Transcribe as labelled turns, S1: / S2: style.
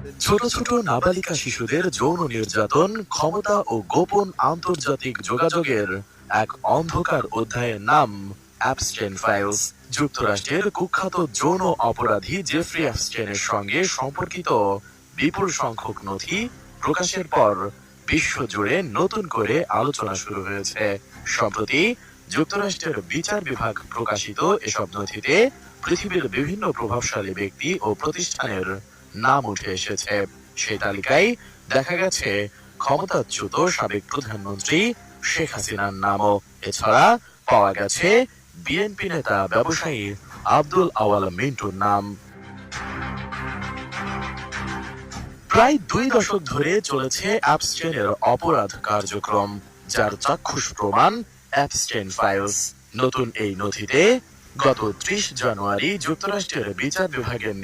S1: ছোট ছোট নাবালিকা শিশুদের যৌন নির্যাতন, ক্ষমতা ও গোপন আন্তর্জাতিক যোগাযোগের এক অন্ধকার অধ্যায়ের নাম অ্যাপস্টেন ফাইলস। যুক্তরাষ্ট্রের কুখ্যাত যৌন অপরাধী জেফ্রি অ্যাপস্টেনের সঙ্গে সম্পর্কিত বিপুল সংখ্যক নথি প্রকাশের পর বিশ্বজুড়ে নতুন করে আলোচনা শুরু হয়েছে। সম্প্রতি যুক্তরাষ্ট্রের বিচার বিভাগ প্রকাশিত এসব নথিতে পৃথিবীর বিভিন্ন প্রভাবশালী ব্যক্তি ও প্রতিষ্ঠানের নাম উঠে এসেছে। সেই তালিকায় দেখা গেছে ক্ষমতাচ্যুত সাবেক প্রধানমন্ত্রী শেখ হাসিনার নামও। এছাড়া পাওয়া গেছে বিএনপি নেতা ব্যবসায়ী আব্দুল আওয়াল মিন্টুর নাম। প্রায় 2 দশক ধরে চলেছে অ্যাপস্টেনের অপরাধ কার্যক্রম, যার চাক্ষুষ প্রমাণ অ্যাপস্টেন ফাইলস। নতুন এই নথিতে গত 30 জানুয়ারি যুক্তরাষ্ট্রের বিচার বিভাগের